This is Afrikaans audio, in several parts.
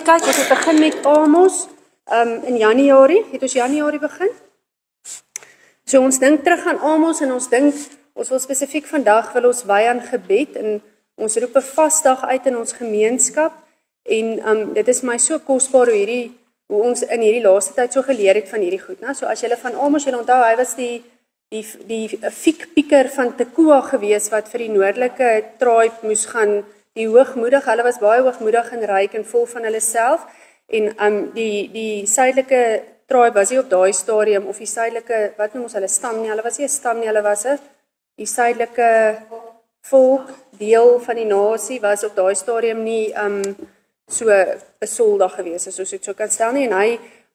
kyk, ons het begin met Amos in Januarie, het ons Januarie begin. So ons dink terug aan Amos en ons dink, ons wil spesifiek vandag wil ons wy aan gebed en ons roep 'n vasdag uit in ons gemeenskap en dit is my so kosbaar hoe ons in hierdie laaste tyd so geleer het van hierdie goed, né? So as julle van Amos, julle onthou, hy was die fiekpieker van Tekoa gewees wat vir die noordelike tribe moes gaan, die hoogmoedig, hulle was baie hoogmoedig en ryk en vol van hulle self en die suidelike tribe was nie op daai stadium of die suidelike, wat noem ons hulle stam nie, hulle was nie 'n stam nie, hulle was die suidelike volk, deel van die nasie was op daai stadium nie so besoldig gewees as ons dit so kan stel nie en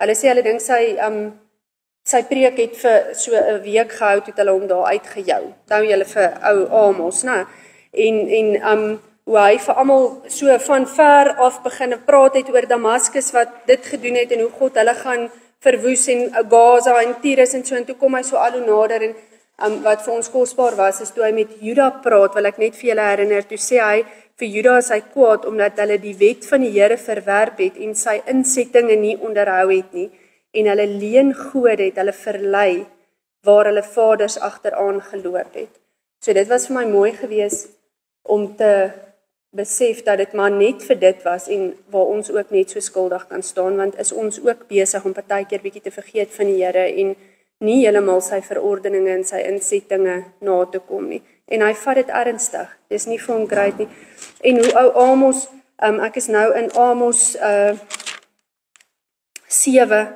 hulle sê hulle dink sy preek het vir so 'n week gehou tot hulle hom daar uitgejou. Onthou julle vir ou Amos, né? En hoe hy vir almal so van ver af begin praat het oor Damaskus wat dit gedoen het en hoe God hulle gaan verwoes en Gaza en Tyrus en so en toe kom hy so al hoe nader en wat vir ons kosbaar was is toe hy met Juda praat, wil ek net vir julle herinner, toe sê hy vir Juda is hy kwaad omdat hulle die wet van die Here verwerp het en sy insettinge nie onderhou het nie en hulle leengode het hulle verlei waar hulle vaders agteraan geloop het. So dit was vir my mooi gewees om te besef dat dit maar net vir dit was en waar ons ook net so skuldig kan staan, want is ons ook besig om partykeer bietjie te vergeet van die Here en nie heeltemal sy verordeninge en sy insettinge na te kom nie. En hy vat dit ernstig, dis nie vir hom great nie. En hoe ou Amos, ek is nou in Amos 7,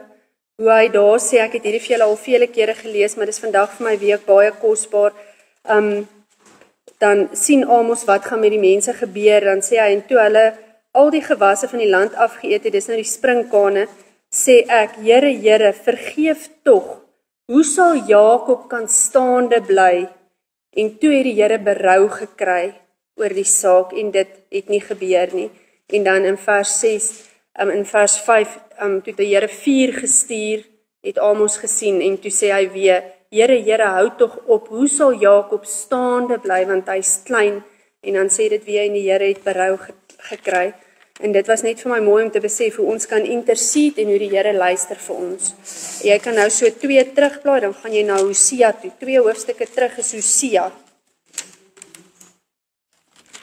hoe hy daar sê, ek het hierdie vir julle al vele kere gelees, maar dis vandag vir my week baie kosbaar, dan sien Amos wat gaan met die mense gebeur, dan sê hy, en toe hulle al die gewasse van die land afgeëet het, dis nou die springkane, sê ek, Here, Here, vergeef tog, hoe sal Jakob kan staande bly? En toe het die Here berou gekry oor die saak, en dit het nie gebeur nie. En dan in vers 6, in vers 5, toe die Here 4 gestuur, het Amos gesien, en toe sê hy weer, Here, Here, hou tog op, hoe sal Jakob staande bly, want hy is klein, en dan sê dit weer, en die Here het berou gekry, en dit was net vir my mooi om te besef, hoe ons kan intercede, en hoe die Here luister vir ons. Jy kan nou so 2 terugblaai, dan gaan jy na Hosea toe, 2 hoofstukke terug is Hosea.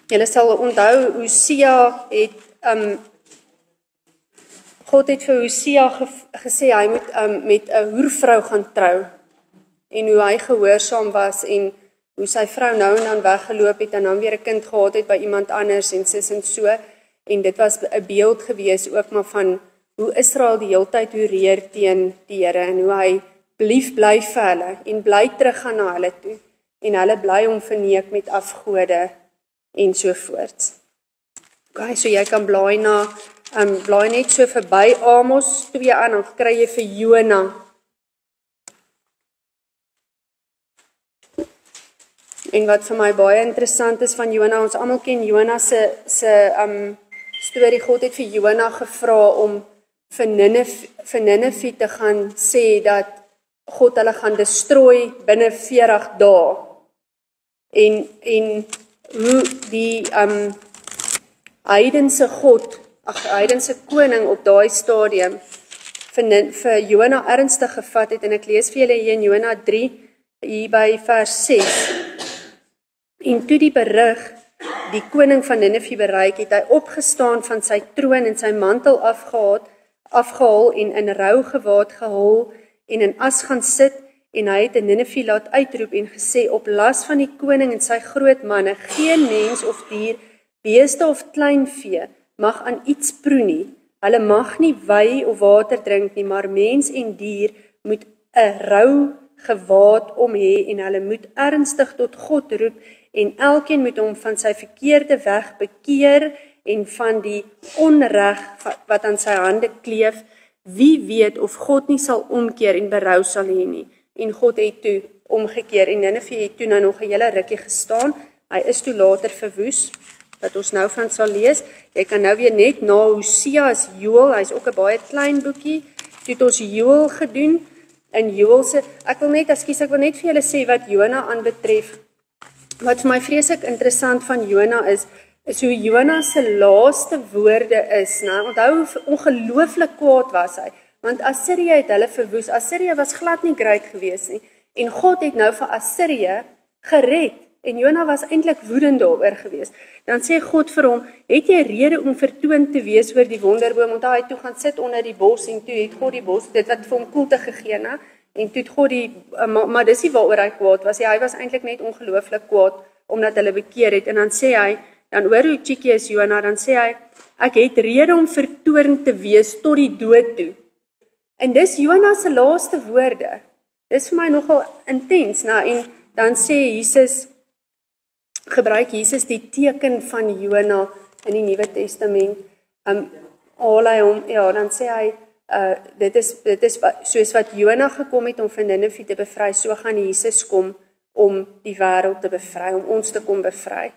Julle sal onthou, Hosea het, God het vir Hosea gesê, hy moet met 'n hoervrou gaan trou, en hoe hy gehoorsaam was, en hoe sy vrou nou en dan weggeloop het, en dan weer 'n kind gehad het by iemand anders, en sis en so, en dit was 'n beeld gewees ook maar van hoe Israel die heeltyd hoereer teen die Here, en hoe hy bly vir hulle, en bly teruggaan na hulle toe, en hulle bly hom verneek met afgode, en sovoorts. Okay, so jy kan blaai na, blaai net so verby Amos 2 aan, dan kry jy vir Jona. En wat vir my baie interessant is van Jona, ons almal ken Jona se storie. God het vir Jona gevra om vir Ninive te gaan sê dat God hulle gaan destrooi binne 40 dae. En hoe die heidense koning op daai stadium vir Jona ernstig gevat het, en ek lees vir julle hier in Jona 3, hier by vers 6. En toe die berig die koning van Ninive bereik het, hy opgestaan van sy troon en sy mantel afgehaal en in rougewaad gehul en in as gaan sit, en hy het in Ninive laat uitroep en gesê, op las van die koning en sy groot manne, geen mens of dier, beeste of kleinvee, mag aan iets proe nie, hulle mag nie wy of water drink nie, maar mens en dier moet 'n rougewaad om hê, en hulle moet ernstig tot God roep, en elkeen moet hom van sy verkeerde weg bekeer en van die onreg wat aan sy hande kleef, wie weet of God nie sal omkeer en berou sal hê nie. En God het toe omgekeer en Ninive het toe nou nog 'n hele rukkie gestaan. Hy is toe later verwoes, wat ons nou van sal lees. Jy kan nou weer net na Hosea is Joël, hy's ook 'n baie klein boekie. Toe het ons Joël gedoen. In Joël se, ek wil net vir julle sê wat Jona aanbetref. Wat vir my vreeslik interessant van Jona is, is hoe Jona se laaste woorde is, nou, onthou hoe ongelooflik kwaad was hy, want Assirië het hulle verwoes, Assirië was glad nie great gewees nie, en God het nou vir Assirië gered, en Jona was eintlik woedend daaroor gewees. Dan sê God vir hom, het jy rede om vertoond te wees oor die wonderboom, want hy toe gaan sit onder die bos, en toe het God die bos, dit wat vir hom koelte gegee, ne? En toe het God maar dis nie waaroor hy kwaad was, hy was eintlik net ongelooflik kwaad, omdat hulle bekeer het, en dan sê hy, dan hoor hoe cheeky is Jona, dan sê hy, ek het rede om vertoornd te wees tot die dood toe. En dis Jona se laaste woorde. Dis vir my nogal intens, nou, en dan sê Jesus, gebruik Jesus die teken van Jona in die Nuwe Testament, haal hy hom, ja, dan sê hy, dit is soos wat Jona gekom het om van Ninive te bevry, so gaan Jesus kom om die wêreld te bevry, om ons te kom bevry.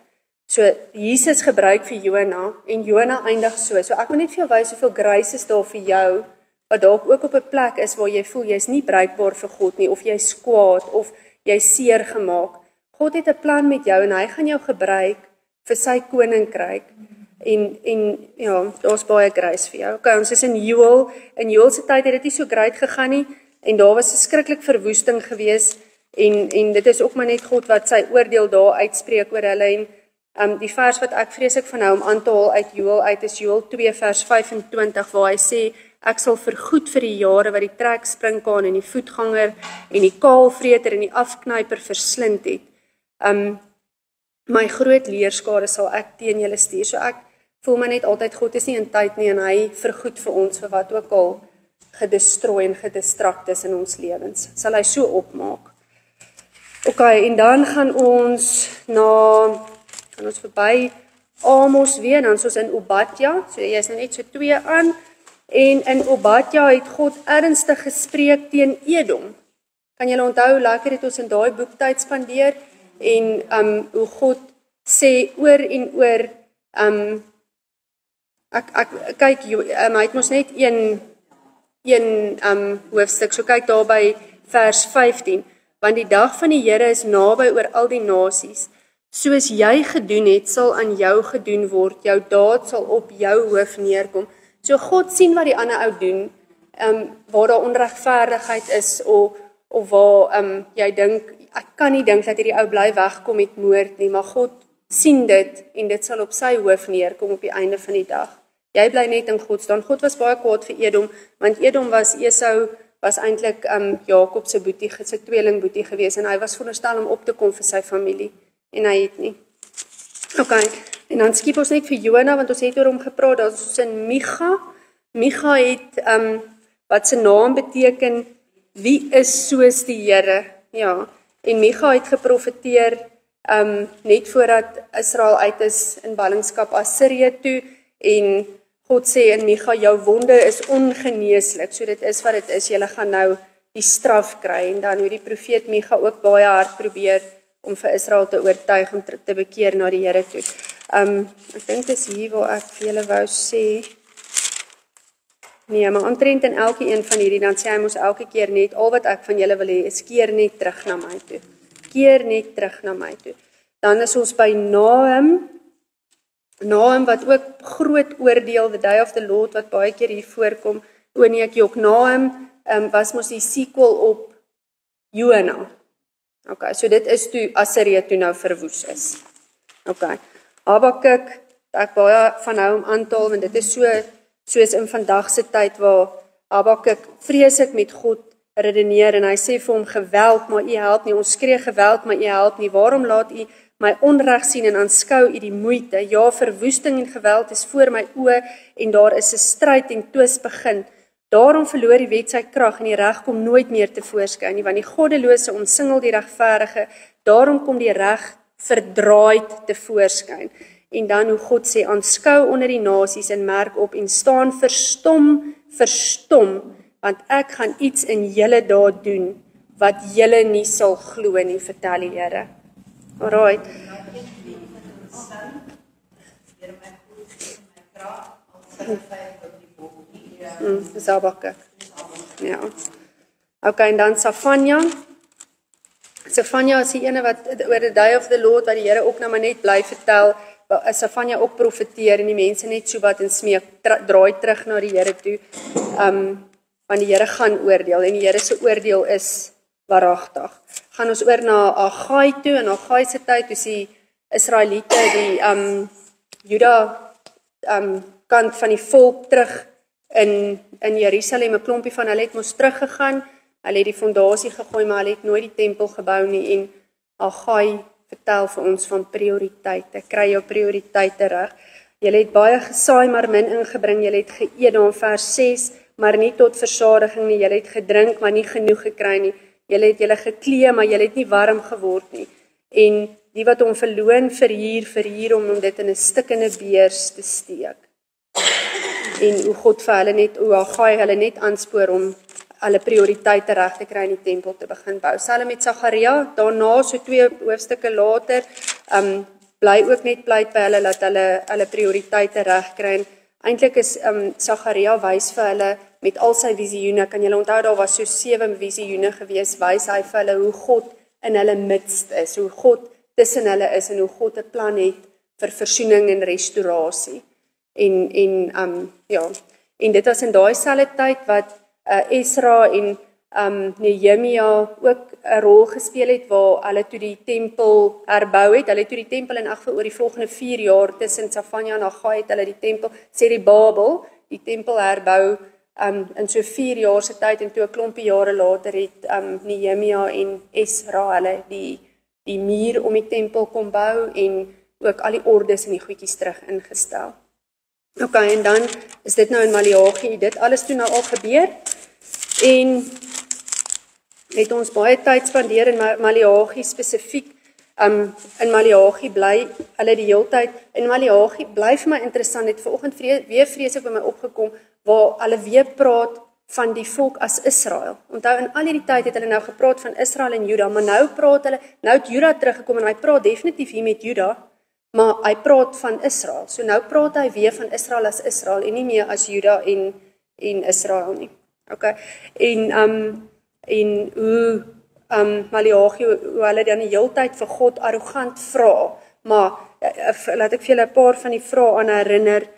So Jesus gebruik vir Jona, en Jona eindig so ek wil net vir jou wys hoeveel grace is daar vir jou, wat dalk ook op 'n plek is waar jy voel jy's nie bruikbaar vir God nie, of jy's kwaad, of jy's seer gemaak. God het 'n plan met jou, en hy gaan jou gebruik vir sy koninkryk, en ja, daar's baie grace vir jou. Okay, ons is in Joel se tyd het dit nie so great gegaan nie, en daar was 'n skrikkelik verwoesting gewees, en dit is ook maar net God wat sy oordeel daar uitspreek oor hulle, en die vers wat ek vreeslik van hou om aan te haal uit Joel uit, is Joel 2 vers 25, waar hy sê, ek sal vergoed vir die jare wat die trekspringkaan en die voetganger en die kaalvreter en die afknyper verslind het. My groot leerskare sal ek teen julle stuur, so ek voel my net altyd, God is nie in tyd nie, en hy vergoed vir ons vir wat ook al gedestrooi en gedistract is in ons lewens, sal hy so opmaak. Okay, en dan gaan ons verby Amos weer, dan soos in Obadja, so jy is nou net so 2 aan, en in Obadja het God ernstig gespreek teen Edom. Kan julle onthou hoe lekker het ons in daai boektyd spandeer, en hoe God sê oor en oor, kyk, hy het mos net een hoofstuk, so kyk daar by vers 15, want die dag van die Here is naby oor al die nasies, soos jy gedoen het, sal aan jou gedoen word, jou daad sal op jou hoof neerkom. So God sien wat die ander ou doen, waar daar onregverdigheid is, of waar jy dink, ek kan nie dink dat hierdie ou bly wegkom met moord nie, maar God sien dit, en dit sal op sy hoof neerkom op die einde van die dag. Jy bly net in God staan. God was baie kwaad vir Edom, want Edom Esau was eintlik Jakob se boetie, sy tweelingboetie gewees, en hy was veronderstel om op te kom vir sy familie, en hy het nie. Okay, en dan skiep ons net vir Jona, want ons het oor hom gepraat, dat ons in Micha het, wat sy naam beteken, wie is soos die Here, ja, en Micha het geprofeteer, net voordat Israel uit is in ballingskap Assirië toe, en God sê in Micha, jou wonde is ongeneeslik, so dit is wat dit is, julle gaan nou die straf kry, en dan hoe die profeet Micha ook baie hard probeer, om vir Israel te oortuig om te bekeer na die Here toe. Ek dink dis hier waar ek vir julle wou sê, nee, maar omtrent in elke een van hierdie, dan sê hy mos elke keer net, al wat ek van julle wil hê, is keer net terug na my toe. Keer net terug na my toe. Dan is ons by Nahum wat ook groot oordeel, the day of the Lord, wat baie keer hier voorkom, nee, ek jok, Nahum was mos die sequel op Jona. Okay, so dit is toe Assirië toe nou verwoes is. Okay, Habakuk, ek baie van hou om aan te haal, want dit is soos in vandag se tyd waar Habakuk vreeslik met God redeneer, en hy sê vir hom, geweld, maar u help nie, ons skree geweld, maar u help nie, waarom laat u my onreg sien en aanskou u die moeite, ja, verwoesting en geweld is voor my oë, en daar is 'n stryd en twis begin. Daarom verloor die wet sy krag en die reg kom nooit meer tevoorskyn nie, want die goddelose omsingel die regverdige, daarom kom die reg verdraaid tevoorskyn. En dan hoe God sê, aanskou onder die nasies en merk op en staan verstom, want ek gaan iets in julle daar doen, wat julle nie sal glo nie, vertel die Here. Alright. Dis Habakuk. Ja. Okay, en dan Safanja. Safanja is die ene wat oor the day of the Lord, wat die Here ook nou maar net bly vertel, Safanja ook profeteer en die mense net so wat en smeek, draai terug na die Here toe. Want die Here gaan oordeel en die Here se oordeel is waaragtig. Gaan ons oor na Agai toe, en Agai se tyd, toe die Israeliete die Juda kant van die volk terug in Jerusalem, 'n klompie van hulle het mos teruggegaan. Hulle het die fondasie gegooi, maar hulle het nooit die tempel gebou nie, en Agai vertel vir ons van prioriteite. Kry jou prioriteite reg. Julle het baie gesaai, maar min ingebring. Julle het geëet, dan vers 6, maar nie tot versadiging nie. Julle het gedrink, maar nie genoeg gekry nie. Julle het julle geklee, maar julle het nie warm geword nie. En die wat hom verloon verhuur om dit in 'n stikkende beers te steek. En hoe God vir hulle net, hoe Agai hulle net aanspoor om hulle prioriteite reg te kry in die tempel te begin bou. Selfs met Sagaria, daarna so 2 hoofstukke later, bly ook net pleit by hulle dat hulle prioriteite reg kry. En eintlik is Sagaria wys vir hulle met al sy visioene. Kan julle onthou daar was so 7 visioene gewees, wys hy vir hulle hoe God in hulle midst is, hoe God tussen hulle is en hoe God 'n plan het vir versoening en restaurasie. En dit was in daai selfde tyd wat Esra en Nehemia ook 'n rol gespeel het waar hulle toe die tempel herbou het. Hulle het toe die tempel in elk geval oor die volgende 4 jaar tussen Safanja en Agai het hulle die tempel, Zerubabel, die tempel herbou in so 4 jaar se tyd, en toe 'n klompie jare later het Nehemia en Esra hulle die muur om die tempel kom bou en ook al die ordes en die goedjies terug ingestel. Okay, en dan is dit nou in Maleagi, dit alles toe nou al gebeur, en het ons baie tyd spandeer in Maleagi spesifiek. In Maleagi bly hulle die hele tyd, in Maleagi bly vir my interessant, het vanoggend weer vreeslik by my opgekom, waar hulle weer praat van die volk as Israel. Onthou, in al hierdie tyd het hulle nou gepraat van Israel en Juda, maar nou praat hulle, nou het Juda teruggekom en hy praat definitief hier met Juda, maar hy praat van Israel. So nou praat hy weer van Israel as Israel en nie meer as Juda en Israel nie. Okay. En hoe Maleagi, hoe hulle dan die hele tyd vir God arrogant vra, maar laat ek vir julle 'n paar van die vrae aan herinner.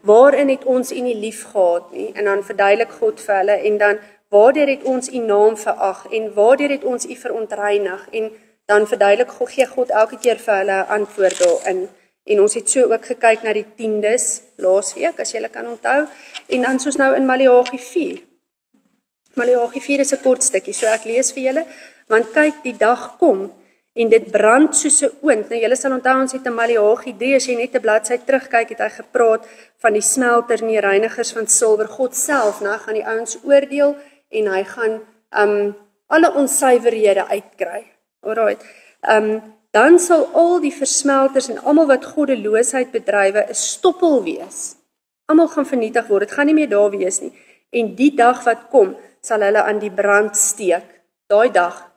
Waarin het ons U nie lief gehad nie? En dan verduidelik God vir hulle, en dan waardeur het ons U naam verag, en waardeur het ons U verontreinig, en dan verduidelik God, gee God elke keer vir hulle 'n antwoord daarin. En ons het so ook gekyk na die 10des laasweek, as julle kan onthou, en dan soos nou in Maleagi 4. Maleagi 4 is 'n kort stukkie, so ek lees vir julle, want kyk, die dag kom, en dit brand soos 'n oond. Nou julle sal onthou, ons het in Maleagi 3, as jy net 'n bladsy terugkyk, het hy gepraat van die smelters en die reinigers van silwer. God self, nou gaan die ouens oordeel, en hy gaan alle onsuiverhede uitkry. Alright. Dan sal al die versmelters en almal wat goddeloosheid bedrywe 'n stoppel wees. Almal gaan vernietig word, dit gaan nie meer daar wees nie. En die dag wat kom, sal hulle aan die brand steek. Daai dag,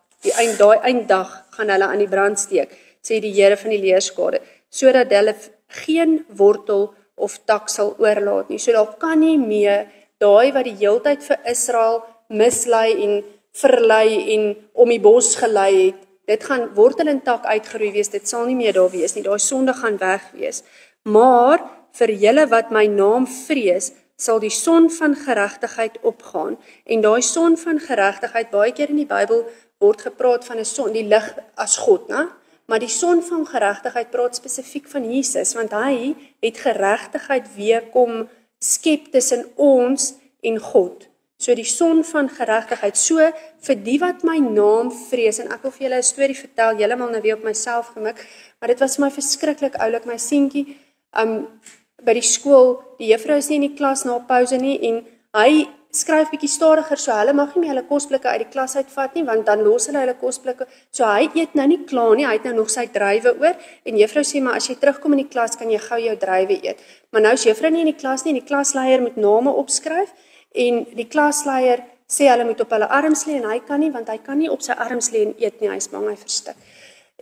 daai einddag gaan hulle aan die brand steek, sê die Here van die leerskare, sodat hulle geen wortel of tak sal oorlaat nie. So daar kan nie meer daai wat die heeltyd vir Israel mislei en verlei en om die bos gelei het, dit gaan wortel en tak uitgeroei wees, dit sal nie meer daar wees nie, daai sonde gaan weg wees. Maar vir julle wat my naam vrees, sal die son van geregtigheid opgaan. En daai son van geregtigheid, baie keer in die Bybel word gepraat van 'n son, die lig as God, né? Maar die son van geregtigheid praat spesifiek van Jesus, want hy het geregtigheid weer kom skep tussen ons en God. So die son van geregtigheid, so vir die wat my naam vrees, en ek wil vir julle 'n storie vertel, heeltemal nou weer op myself gemik, maar dit was vir my verskriklik oulik, my seentjie, by die skool, die juffrou is nie in die klas na pouse nie, en hy skryf bietjie stadiger, so hulle mag nie meer hulle kosblikke uit die klas uitvat nie, want dan los hulle hulle kosblikke, so hy eet nou nie klaar nie, hy het nou nog sy druiwe oor, en juffrou sê, maar as jy terugkom in die klas, kan jy gou jou druiwe eet. Maar nou is juffrou nie in die klas nie, en die klasleier moet name opskryf, en die klasleier sê hulle moet op hulle arms lê, en hy kan nie, want hy kan nie op sy arms lê en eet nie, hy is bang hy verstik.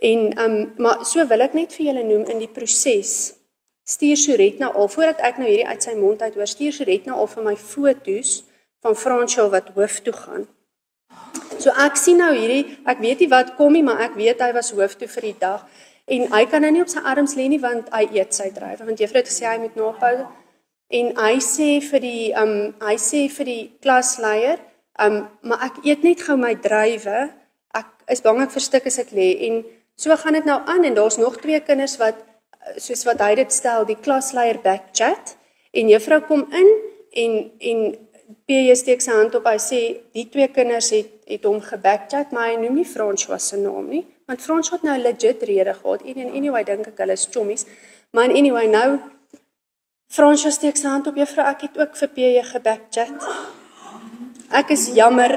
En, maar so wil ek net vir julle noem, in die proses, stuur Suret nou al, voordat ek nou hierdie uit sy mond uit hoor, stuur Suret nou al vir my foto's van Fransjo wat hoof toe gaan. So ek sien nou hierdie, ek weet nie wat kom nie, maar ek weet hy was hoof toe vir die dag, En hy kan nou nie op sy arms lê nie want hy eet sy druiwe, want juffrou het gesê hy moet naphou. En hy sê vir die klasleier, maar ek eet net gou my druiwe. Ek is bang ek verstik as ek lê. En so gaan dit nou aan en daar's nog 2 kinders wat soos wat hy dit stel, die klasleier backchat en juffrou kom in en PJ steek sy hand op, hy sê die 2 kinders het hom gebackchat, maar hy noem nie François se naam nie, want François het nou legit rede gehad, en anyway dink ek hulle is chommies, maar anyway nou, François steek sy hand op, juffrou, ek het ook vir PJ gebackchat, ek is jammer,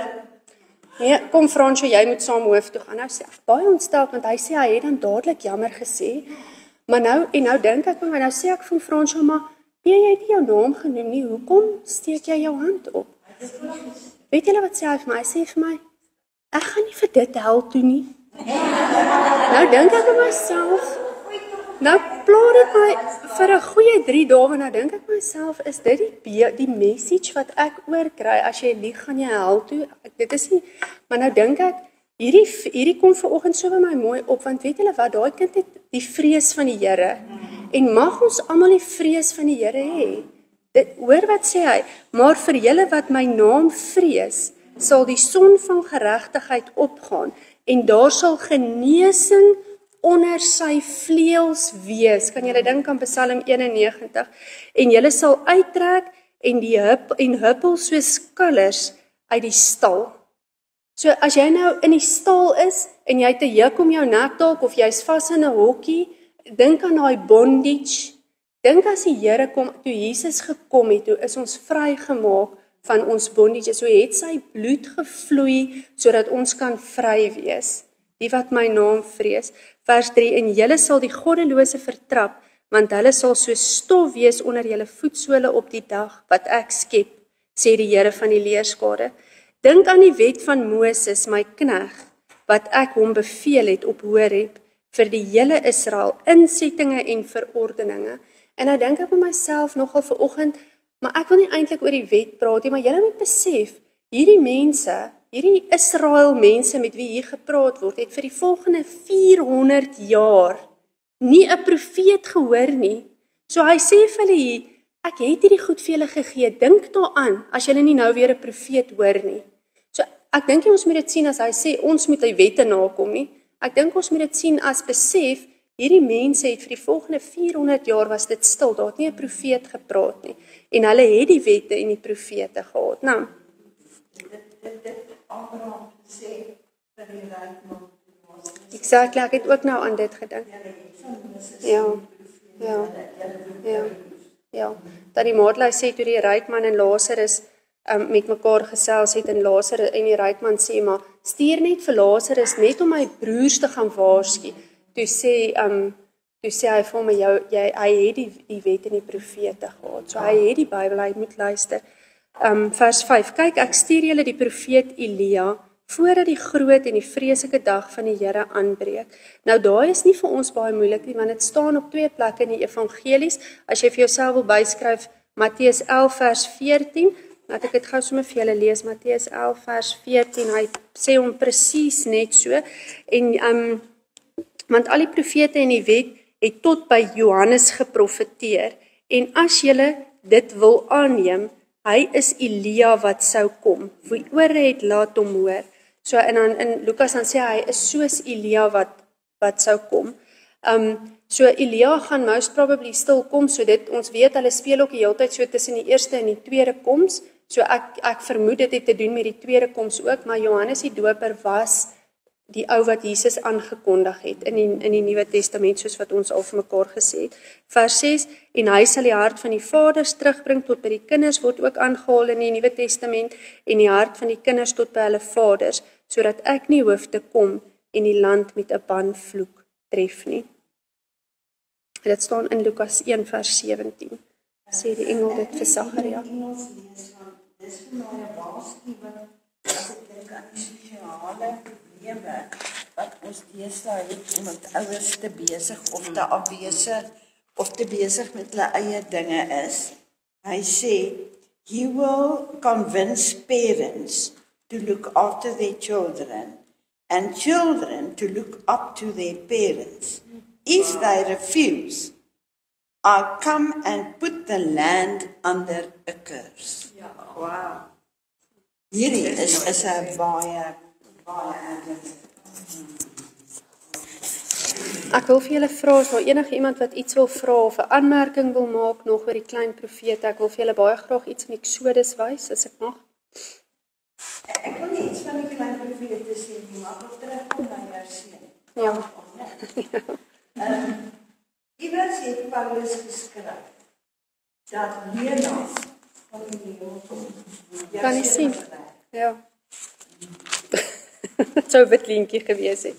nee, kom François, jy moet saam hoof toe gaan, nou sê, baie ontstel, want hy sê, hy het dan dadelik jammer gesê, maar nou dink ek, nou sê ek van François, maar jy het nie jou naam genoem nie, hoekom steek jy jou hand op? Weet julle wat sê hy vir my? Hy sê vir my, ek gaan nie vir dit hel toe nie. Nou dink ek aan myself, nou pla dit my vir 'n goeie 3 dae, nou dink ek myself, is dit die message wat ek oorkry, as jy lieg gaan jy hel toe, dit is nie, maar nou dink ek, hierdie kom vanoggend so by my mooi op, want weet julle wat, daai kind het die vrees van die Here, en mag ons almal die vrees van die Here hê. Hoor wat sê hy, maar vir julle wat my naam vrees, sal die son van geregtigheid opgaan, en daar sal genesing onder sy vleuels wees. Kan julle dink aan Psalm 91, en julle sal uittrek, en huppel soos kalvers uit die stal. So as jy nou in die stal is, en jy het 'n juk om jou nek dalk, of jy's vas in 'n hokkie, dink aan daai bondage, dink as die Here kom, toe Jesus gekom het, toe is ons vrygemaak van ons bondage, so het sy bloed gevloei, sodat ons kan vry wees, die wat my naam vrees, vers 3, en julle sal die goddelose vertrap, want hulle sal so stof wees onder julle voetsole op die dag, wat ek skep, sê die Here van die leerskare. Dink aan die wet van Moses, my knegt, wat ek hom beveel het op Horeb, vir die hele Israel, insettinge en verordeninge. En nou dink ek by myself nogal vanoggend, maar ek wil nie eintlik oor die wet praat nie, maar julle moet besef, hierdie mense, hierdie Israel mense met wie hier gepraat word, het vir die volgende 400 jaar nie 'n profeet gehoor nie. So hy sê vir hulle hier, ek het hierdie goed vir julle gegee, dink daaraan, as julle nie nou weer 'n profeet hoor nie. So ek dink ons moet dit sien as hy sê, ons moet die wette nakom nie. Ek dink ons moet dit sien as besef, hierdie mense het vir die volgende 400 jaar was dit stil, daar het nie 'n profeet gepraat nie. En hulle het die wette en die profete gehad. Nou, dit Abraham sê vir die ryk man. Exactly, ek het ook nou aan dit gedink. Ja. Dat die Maartlui sê toe die ryk man en Lazarus met mekaar gesels het en Lazarus en die ryk man sê, maar stuur net vir Lazarus net om my broers te gaan waarsku. Toe sê hy vir hom, hy het die wet en die profete gehad. So hy het die Bybel, hy moet luister. Vers 5, kyk, ek stuur julle die profeet Elia, voordat die groot en die vreeslike dag van die Here aanbreek. Nou daai is nie vir ons baie moeilik nie, want dit staan op 2 plekke in die evangelies. As jy vir jouself wil byskryf, Matteus 11 vers 14, laat ek dit gou sommer vir julle lees, Matteus 11 vers 14, hy sê hom presies net so, en want al die profete en die wet het tot by Johannes geprofeteer, en as julle dit wil aanneem, hy is Elia wat sou kom, wie ore het laat hom hoor. So in Lukas dan sê hy is soos Elia wat sou kom. So Elia gaan most probably stil kom, so dit ons weet hulle speel ook die hele tyd so tussen die eerste en die tweede koms. So ek vermoed dit het te doen met die tweede koms ook, maar Johannes die Doper was die ou wat Jesus aangekondig het in die Nuwe Testament, soos wat ons al vir mekaar gesê het. Vers 6, en hy sal die hart van die vaders terugbring tot by die kinders, word ook aangehaal in die Nuwe Testament, en die hart van die kinders tot by hulle vaders, sodat ek nie hoef te kom en die land met 'n banvloek tref nie. Dit staan in Lukas 1 vers 17, sê die engel dit vir Sagaria. Dis vir my 'n waarskuwing, as ek dink aan die sosiale wat ons deesdae het, omdat ouers te besig of te afwesig of te besig met hulle eie dinge is. Hy sê, he will convince parents to look after their children and children to look up to their parents. If they refuse, I'll come and put the land under a curse. Wow. Hierdie is 'n baie Ek wil vir julle vra as daar enige iemand wat iets wil vra of 'n aanmerking wil maak nog oor die klein profete. Ek wil vir julle baie graag iets in Eksodus wys as ek mag. Ek wil nie iets van die klein profete sê nie, maar ek wil terugkom na jou seun. Ja. Iewers het Paulus geskryf dat Lena van die hemel kom. Kan jy sien? Ja. Dit sou 'n wit lintjie gewees het.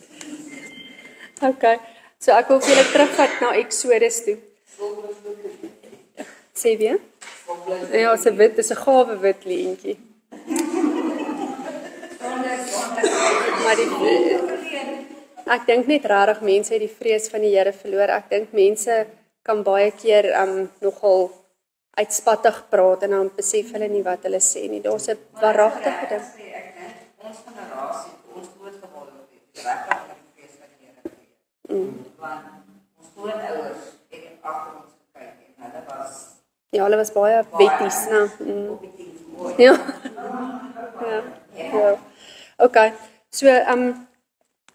Okay. So ek wil vir julle terugvat na Eksodus toe. Sê weer? Ja, dis 'n wit, dis 'n gawe wit lintjie. Maar ek dink net regtig mense het die vrees van die Here verloor. Ek dink mense kan baie keer nogal uitspattig praat en dan besef hulle nie wat hulle sê nie. Daar's 'n waaragtige ding. Ons generasie, ons grootgeword het, regtig die vrees van die Here. Want ons grootouers het agter ons gekyk en hulle was Ja, hulle was baie wetties, né? Ja. Ja. Okay. So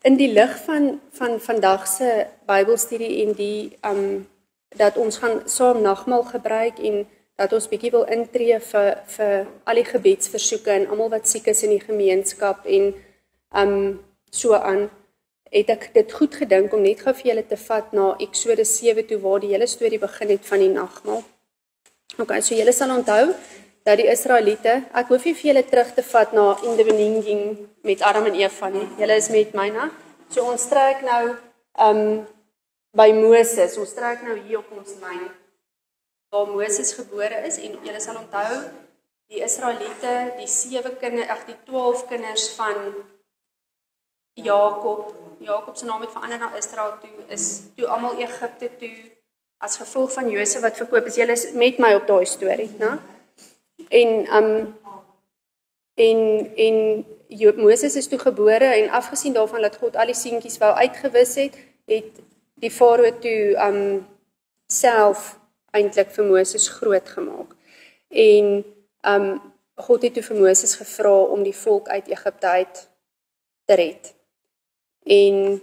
in die lig van vandag se Bybelstudie en die dat ons gaan saam nagmaal gebruik en dat ons bietjie wil intree vir al die gebedsversoeke en almal wat siek is in die gemeenskap en so aan, het ek dit goed gedink om net gou vir julle te vat na Eksodus 7 toe waar die hele storie begin het van die nagmaal. Okay, so julle sal onthou dat die Israeliete, ek hoef nie vir julle terug te vat na in the beginning met Adam en Eva nie. Julle is met my, né? So ons trek nou by Moses. Ons trek nou hier op ons lyn waar Moses gebore is en julle sal onthou die Israeliete, die 12 kinders van Jakob. Jakob se naam het verander na Israel toe, is toe almal Egipte toe as gevolg van Josef wat verkoop is. Julle is met my op daai storie, né? En Moses is toe gebore en afgesien daarvan dat God al die seentjies wou uitgewis het die farao toe self eintlik vir Moses groot gemaak. En God het toe vir Moses gevra om die volk uit Egipte uit te red. En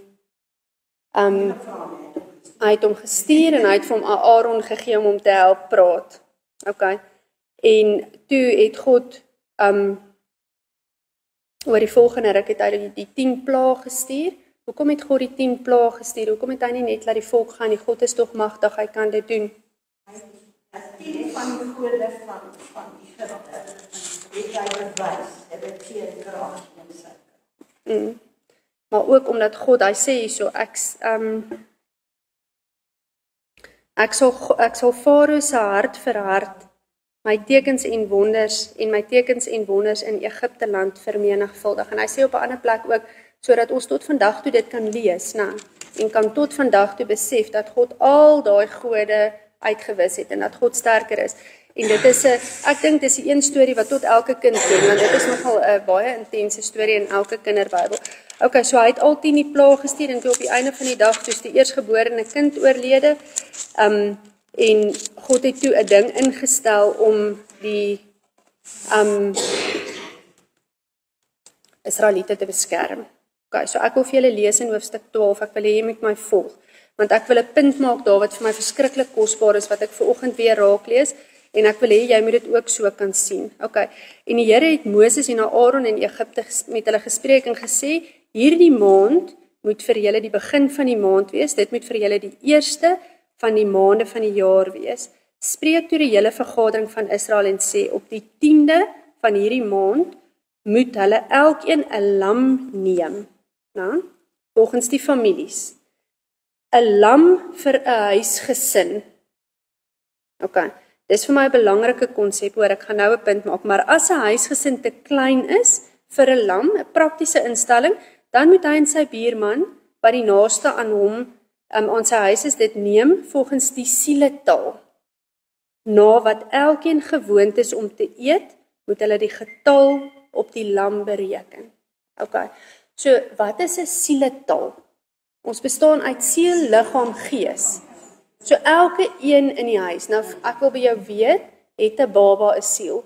hy het hom gestuur en hy het vir hom Aaron gegee om hom te help praat. Okay. En toe het God oor die volgende ruk het hy die 10 plaae gestuur. Hoekom het God die 10 plaae gestuur? Hoekom het hy nie net laat die volk gaan nie? God is tog magtig, hy kan dit doen. As 10 van die gode van Egipte het hy bewys, het dit geen krag in sy. Maar ook omdat God, hy sê hierso, ek sal Farao se hart verhard, my tekens en wonders in Egipte land vermenigvuldig. En hy sê op 'n ander plek ook, sodat ons tot vandag toe dit kan lees, en kan tot vandag toe besef dat God al daai gode uitgewis het en dat God sterker is. En dit is ek dink dis die een storie wat tot elke kind ken, want dit is nogal 'n baie intense storie in elke kinderbybel. Okay, so hy het al 10 die plaae gestuur en toe op die einde van die dag toe die eersgeborene kind oorlede, en God het toe 'n ding ingestel om die Israeliete te beskerm. Okay, so ek wil vir julle lees in hoofstuk 12, ek wil hê jy moet my volg, want ek wil 'n punt maak daar wat vir my verskriklik kosbaar is, wat ek vanoggend weer raak lees, en ek wil hê jy moet dit ook so kan sien. Okay, en die Here het Moses en Aaron in Egipte met hulle gespreek en gesê, hierdie maand moet vir julle die begin van die maand wees, dit moet vir julle die eerste van die maande van die jaar wees. Spreek toe die hele vergadering van Israel en sê, op die 10de van hierdie maand moet hulle elkeen 'n lam neem, volgens die families. 'n lam vir 'n huisgesin. Okay, dis vir my 'n belangrike konsep, hoor, ek gaan nou 'n punt maak, maar as 'n huisgesin te klein is vir 'n lam, 'n praktiese instelling, dan moet hy en sy buurman, wat die naaste aan hom aan sy huis is, dit neem volgens die sieletaal. Na wat elkeen gewoond is om te eet, moet hulle die getal op die lam bereken. Okay, so wat is 'n sieletaal? Ons bestaan uit siel, liggaam, gees. So elke een in die huis. Nou ek wil by jou weet, het 'n baba 'n siel?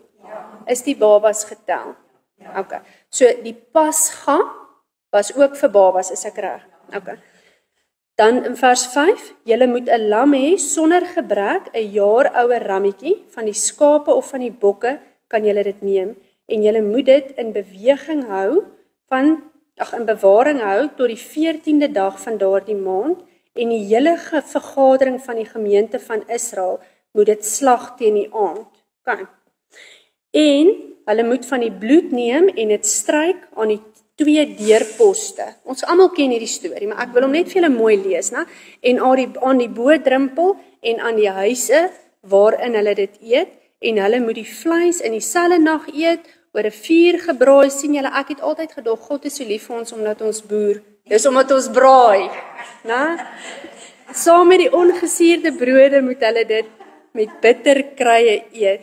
Is die babas getel? Okay. So die Pasga was ook vir babas, is ek reg? Okay. Dan in vers 5, julle moet 'n lam hê sonder gebrek, 'n jaar oue rammetjie, van die skape of van die bokke kan julle dit neem en julle moet dit in beweging hou in bewaring hou tot die 14de dag van daardie maand en die hele vergadering van die gemeente van Israel moet dit slag teen die aand. Okay. En hulle moet van die bloed neem en dit stryk aan die 2 deurposte. Ons almal ken hierdie storie, maar ek wil hom net vir julle mooi lees, né? En aan die bodrempel en aan die huise waarin hulle dit eet, en hulle moet die vleis in dieselfde nag eet, oor 'n vuur gebraai. Sien julle, ek het altyd gedog God is so lief vir ons omdat ons boer. Dis omdat ons braai, né? Saam met die ongesuurde brode moet hulle dit met bitterkrye eet.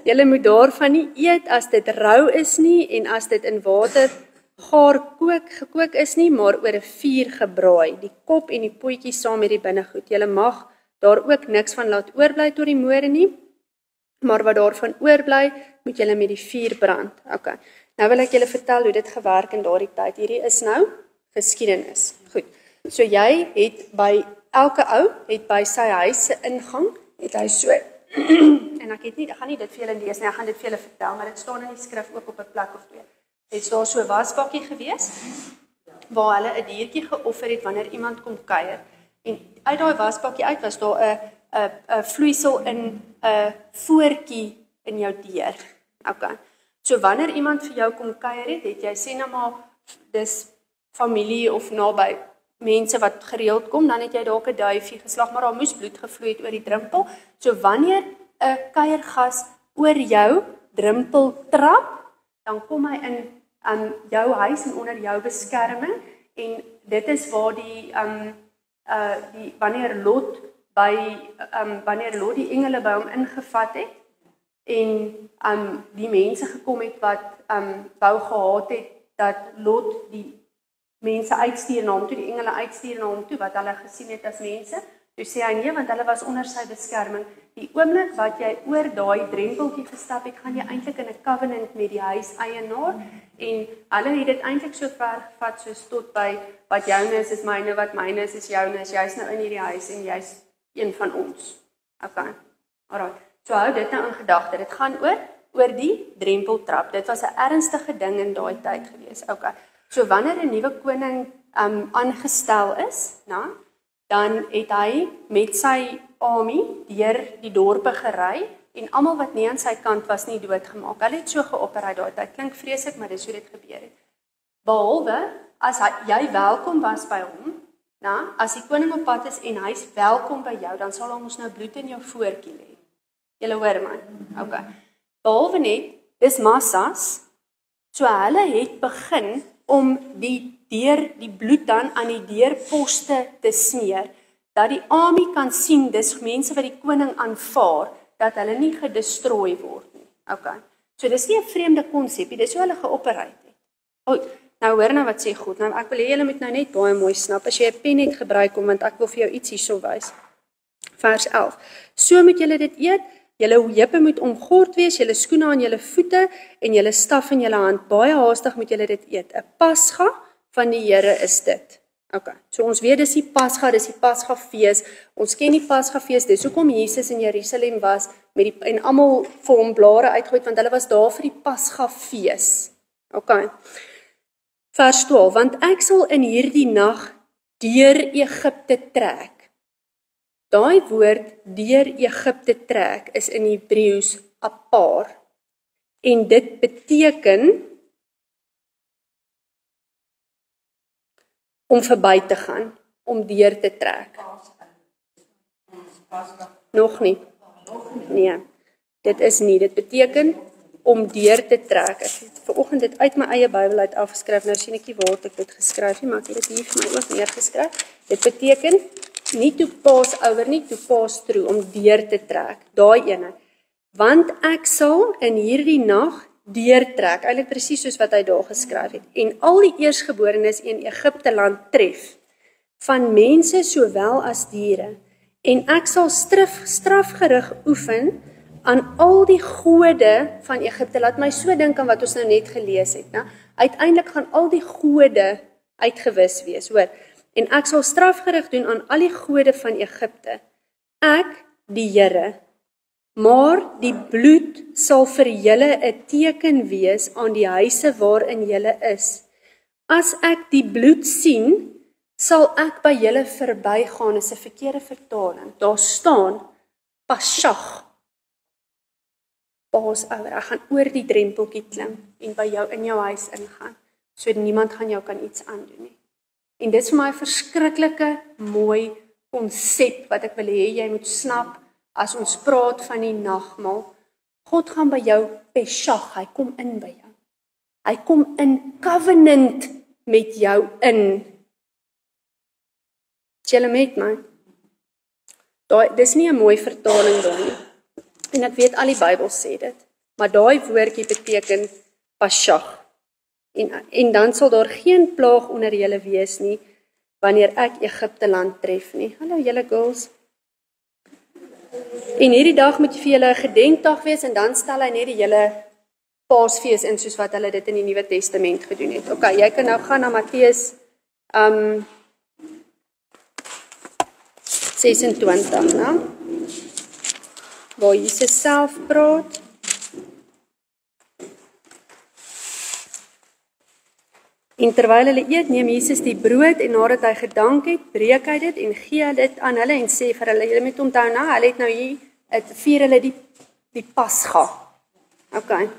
Julle moet daarvan nie eet as dit rou is nie en as dit in water gekook is nie, maar oor 'n vuur gebraai, die kop en die potjies saam met die binnegoed. Julle mag daar ook niks van laat oorbly tot die môre nie, maar wat daarvan oorbly, moet julle met die vuur brand. Okay. Nou wil ek julle vertel hoe dit gewerk in daardie tyd. Hierdie is nou geskiedenis. Goed. So jy het by elke ou het by sy huis se ingang het hy so en ek gaan nie dit vir julle lees nie, ek gaan dit vir julle vertel, maar dit staan in die skrif ook op 'n plek of twee. Het daar so 'n wasbakkie gewees waar hulle 'n diertjie geoffer het wanneer iemand kom kuier. En uit daai wasbakkie uit was daar 'n vloeisel in 'n voetjie in jou deur. Okay. So wanneer iemand vir jou kom kuier het jy sê nou maar dis familie of naby mense wat gereeld kom, dan het jy dalk 'n duifie geslag, maar daar moes bloed gevloei het oor die drempel. So wanneer 'n kuiergas oor jou drempel trap, dan kom hy in jou huis en onder jou beskerming, en dit is waar wanneer Lot die engele by hom ingevat het en die mense gekom het wat wou gehad het dat Lot die mense uitstuur na hom toe, die engele uitstuur na hom toe wat hulle gesien het as mense. Toe sê hy nee, want hulle was onder sy beskerming. Die oomblik wat jy oor daai drempeltjie gestap het, gaan jy eintlik in 'n covenant met die huiseienaar, en hulle het dit eintlik so ver gevat soos tot by wat joune is myne, wat myne is joune, jy's nou in hierdie huis en jy's een van ons. Okay. Alraai. So hou dit nou in gedagte. Dit gaan oor die drempeltrap. Dit was 'n ernstige ding in daai tyd gewees. Okay. So wanneer 'n nuwe koning aangestel is, dan het hy met sy army deur die dorpe gery en almal wat nie aan sy kant was nie doodgemaak. Hulle het so geopereer daai tyd. Klink vreeslik, maar dis hoe dit gebeur het. Behalwe as jy welkom was by hom, as die koning op pad is en hy's welkom by jou, dan sal ons nou bloed in jou voetjie lê. Julle hoor my. Okay. Behalwe net, dis massas. So hulle het begin om die bloed dan aan die deurposte te smeer, dat die army kan sien, dis mense wat die koning aanvaar, dat hulle nie gedestrooi word nie. Okay. So dis nie 'n vreemde konsep nie, dis hoe hulle geopereer het. Nou hoor nou wat sê God. Nou ek wil hê julle moet nou net baie mooi snap, as jy 'n pen het gebruik om, want ek wil vir jou iets hierso wys. Vers 11. So moet julle dit eet. Julle heupe moet omgord wees, julle skoene aan julle voete en julle staf in julle hand. Baie haastig moet julle dit eet. 'n Pasga van die Here is dit. Okay. So ons weet dis die Pasga fees. Ons ken die Pasga fees. Dis hoekom Jesus in Jerusalem was en almal vir hom blare uitgooi, want hulle was daar vir die Pasga fees. Okay. Vers 12. Want ek sal in hierdie nag deur Egipte trek. Daai woord deur Egipte trek is in Hebreëus apar, en dit beteken om verby te gaan, om deur te trek. Nog nie. Nee, dit is nie. Dit beteken om deur te trek. Ek het vanoggend dit uit my eie Bybel uit afgeskryf. Nou sien ek nie waar ek dit geskryf nie, maar ek het dit hier vir my ook neergeskryf. Dit beteken nie to pass over nie, to pass through, om deur te trek. Daai ene. Want ek sal in hierdie nag deurtrek, eintlik presies soos wat hy daar geskryf het, en al die eersgeborenes in Egipte land tref, van mense sowel as diere, en ek sal strafgerig oefen aan al die gode van Egipte. Laat my so dink aan wat ons nou net gelees het. Nou, uiteindelik gaan al die gode uitgewis wees, hoor. En ek sal strafgerig doen aan al die gode van Egipte. Ek, die Here, maar die bloed sal vir julle 'n teken wees aan die huise waarin julle is. As ek die bloed sien, sal ek by julle verbygaan. Is 'n verkeerde vertaling. Daar staan Pashach. Paasouer, ek gaan oor die drempeltjie klim en by jou in jou huis ingaan, so niemand gaan jou kan iets aandoen nie. En dit is vir my 'n verskriklike mooi konsep wat ek wil hê jy moet snap as ons praat van die nagmaal. God gaan by jou Peshach, hy kom in by jou. Hy kom in covenant met jou in. Is julle met my? Dis nie 'n mooi vertaling daar nie. En ek weet al die Bybel sê dit, maar daai woordjie beteken Pashach. En dan sal daar geen plaag onder julle wees nie, wanneer ek Egipte land tref nie. Hallo julle girls. En hierdie dag moet vir julle 'n gedenkdag wees, en dan stel hy net die hele Paasfees in, soos wat hulle dit in die Nuwe Testament gedoen het. Okay, jy kan nou gaan na Matteus 26, né? Waar Jesus self praat. En terwyl hulle eet, neem Jesus die brood en nadat hy gedank het, breek hy dit en gee dit aan hulle en sê vir hulle, julle moet onthou nou, hulle het nou hier, vier hulle die Pasga. Okay.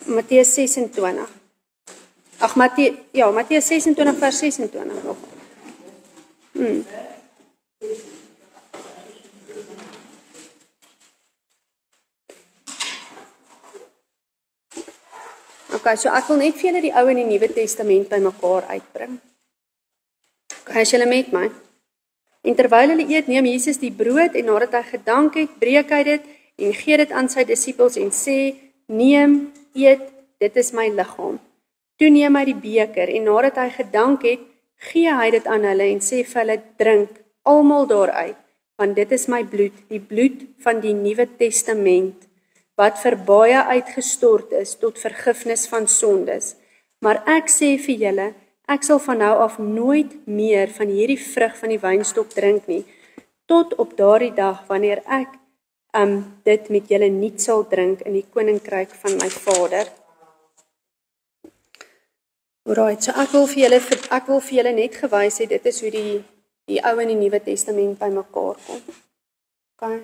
Matteus 26. Ag, Matteus 26 vers 26 nog. Okay, so ek wil net vir julle die Ou en die Nuwe Testament bymekaar uitbring. Okay, is julle met my? En terwyl hulle eet, neem Jesus die brood en nadat hy gedank het, breek hy dit en gee dit aan sy disippels en sê, neem, eet, dit is my liggaam. Toe neem hy die beker en nadat hy gedank het, gee hy dit aan hulle en sê vir hulle, drink almal daaruit, want dit is my bloed, die bloed van die Nuwe Testament, wat vir baie uitgestort is tot vergifnis van sondes. Maar ek sê vir julle, ek sal van nou af nooit meer van hierdie vrug van die wynstok drink nie, tot op daardie dag wanneer ek dit met julle nuut sal drink in die koninkryk van my Vader. Alright, so ek wil vir julle net gewys het, dit is hoe die Ou en die Nuwe Testament bymekaar kom. Okay.